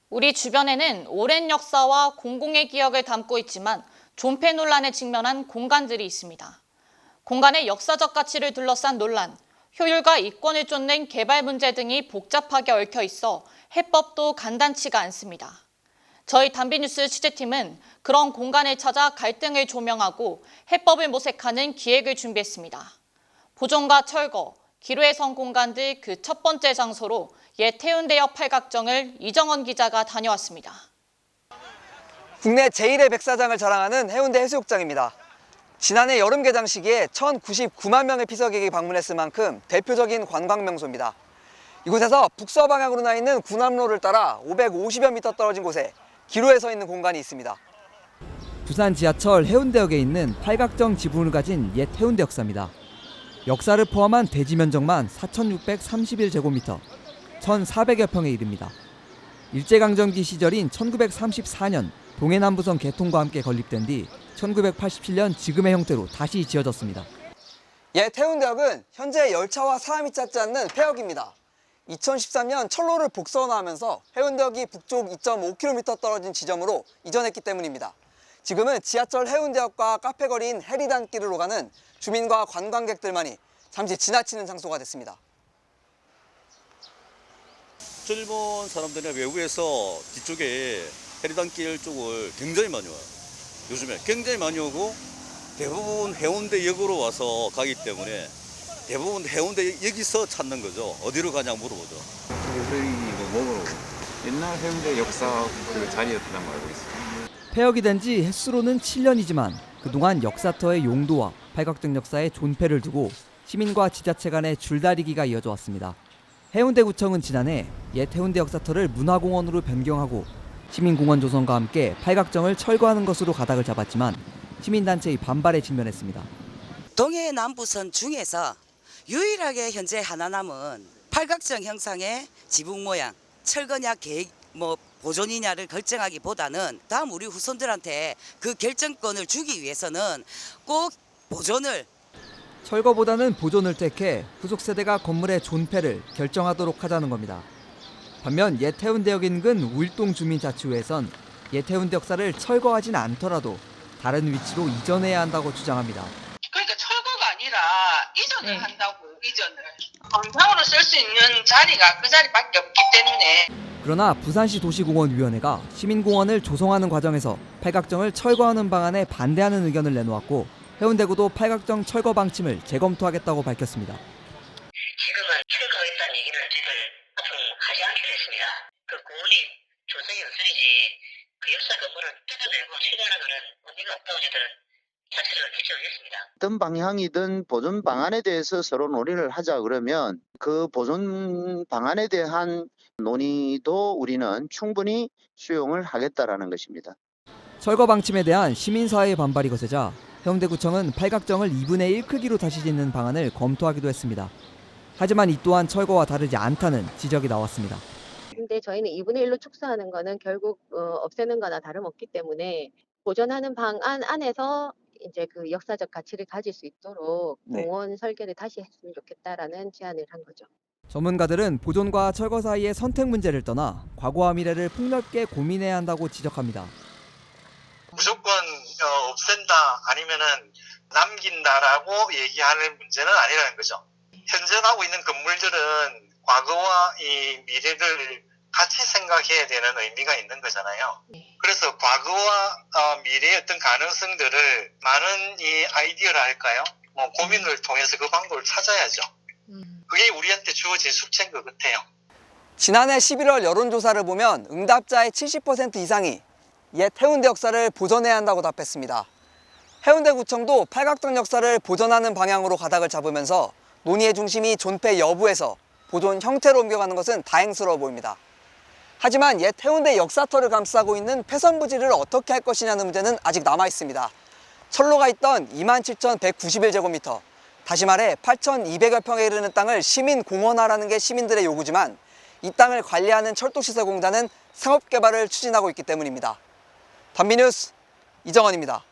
우리 주변에는 오랜 역사와 공공의 기억을 담고 있지만 존폐 논란에 직면한 공간들이 있습니다. 공간의 역사적 가치를 둘러싼 논란, 효율과 이권을 쫓는 개발 문제 등이 복잡하게 얽혀 있어 해법도 간단치가 않습니다. 저희 단비뉴스 취재팀은 그런 공간을 찾아 갈등을 조명하고 해법을 모색하는 기획을 준비했습니다. 보존과 철거, 기로에선 공간들 그 첫 번째 장소로 옛 해운대역 팔각정을 이정원 기자가 다녀왔습니다. 국내 제1의 백사장을 자랑하는 해운대 해수욕장입니다. 지난해 여름 개장 시기에 1,099만 명의 피서객이 방문했을 만큼 대표적인 관광 명소입니다. 이곳에서 북서방향으로 나 있는 군함로를 따라 550여 미터 떨어진 곳에 기로에 서 있는 공간이 있습니다. 부산 지하철 해운대역에 있는 팔각정 지붕을 가진 옛 해운대 역사입니다. 역사를 포함한 대지 면적만 4,631제곱미터, 1,400여 평에 이릅니다. 일제강점기 시절인 1934년 동해남부선 개통과 함께 건립된 뒤 1987년 지금의 형태로 다시 지어졌습니다. 옛 해운대역은 현재 열차와 사람이 찾지 않는 폐역입니다. 2013년 철로를 복선화하면서 해운대역이 북쪽 2.5km 떨어진 지점으로 이전했기 때문입니다. 지금은 지하철 해운대역과 카페거리인 해리단길로 가는 주민과 관광객들만이 잠시 지나치는 장소가 됐습니다. 일본 사람들이나 외국에서 뒤쪽에 해리단길 쪽을 굉장히 많이 와요. 요즘에 굉장히 많이 오고 대부분 해운대역으로 와서 가기 때문에 대부분 해운대역에서 찾는 거죠. 어디로 가냐 물어보죠. 저희 먹으러 옛날 해운대 역사 그 자리였던 걸 알고 있어요. 폐역이 된 지 횟수로는 7년이지만 그동안 역사터의 용도와 팔각정 역사의 존폐를 두고 시민과 지자체 간의 줄다리기가 이어져 왔습니다. 해운대구청은 지난해 옛 해운대 역사터를 문화공원으로 변경하고 시민공원 조성과 함께 팔각정을 철거하는 것으로 가닥을 잡았지만 시민단체의 반발에 직면했습니다. 동해남부선 중에서 유일하게 현재 하나 남은 팔각정 형상의 지붕 모양, 철거냐 계획 보존이냐를 결정하기보다는 다음 우리 후손들한테 그 결정권을 주기 위해서는 꼭 보존을 철거보다는 보존을 택해 후속 세대가 건물의 존폐를 결정하도록 하자는 겁니다. 반면 옛 해운대역 인근 우일동 주민자치회에선 옛 해운대 역사를 철거하진 않더라도 다른 위치로 이전해야 한다고 주장합니다. 그러니까 철거가 아니라 이전을 한다고, 이전을. 관광으로 쓸 수 있는 자리가 그 자리밖에 없기 때문에. 그러나 부산시 도시공원위원회가 시민공원을 조성하는 과정에서 팔각정을 철거하는 방안에 반대하는 의견을 내놓았고 해운대구도 팔각정 철거 방침을 재검토하겠다고 밝혔습니다. 지금은 철거하겠다는 얘기를 저희들 앞으로 하지 않기로 했습니다. 그 공원이 조성이 우선이지 그 역사 건물을 뜯어내고 철거하는 것은 의미가 없다고 저희들은 자체적으로 결정하겠습니다. 어떤 방향이든 보존 방안에 대해서 서로 논의를 하자 그러면 그 보존 방안에 대한 논의도 우리는 충분히 수용을 하겠다라는 것입니다. 철거 방침에 대한 시민사회의 반발이 거세자 해운대구청은 팔각정을 2분의 1 크기로 다시 짓는 방안을 검토하기도 했습니다. 하지만 이 또한 철거와 다르지 않다는 지적이 나왔습니다. 근데 저희는 2분의 1로 축소하는 거는 결국 없애는 거나 다름없기 때문에 보존하는 방안 안에서 이제 그 역사적 가치를 가질 수 있도록 공원 설계를 다시 했으면 좋겠다라는 제안을 한 거죠. 전문가들은 보존과 철거 사이의 선택 문제를 떠나 과거와 미래를 폭넓게 고민해야 한다고 지적합니다. 무조건 없앤다 아니면은 남긴다라고 얘기하는 문제는 아니라는 거죠. 현존하고 있는 건물들은 과거와 이 미래를 같이 생각해야 되는 의미가 있는 거잖아요. 그래서 과거와 미래의 어떤 가능성들을 많은 이 아이디어라 할까요? 고민을 통해서 그 방법을 찾아야죠. 그게 우리한테 주어진 숙제인 것 같아요. 지난해 11월 여론조사를 보면 응답자의 70% 이상이 옛 해운대 역사를 보존해야 한다고 답했습니다. 해운대구청도 팔각정 역사를 보존하는 방향으로 가닥을 잡으면서 논의의 중심이 존폐 여부에서 보존 형태로 옮겨가는 것은 다행스러워 보입니다. 하지만 옛 해운대 역사터를 감싸고 있는 폐선부지를 어떻게 할 것이냐는 문제는 아직 남아 있습니다. 철로가 있던 27,191제곱미터, 다시 말해 8,200여 평에 이르는 땅을 시민공원화라는 게 시민들의 요구지만 이 땅을 관리하는 철도시설공단은 상업개발을 추진하고 있기 때문입니다. 단비뉴스 이정원입니다.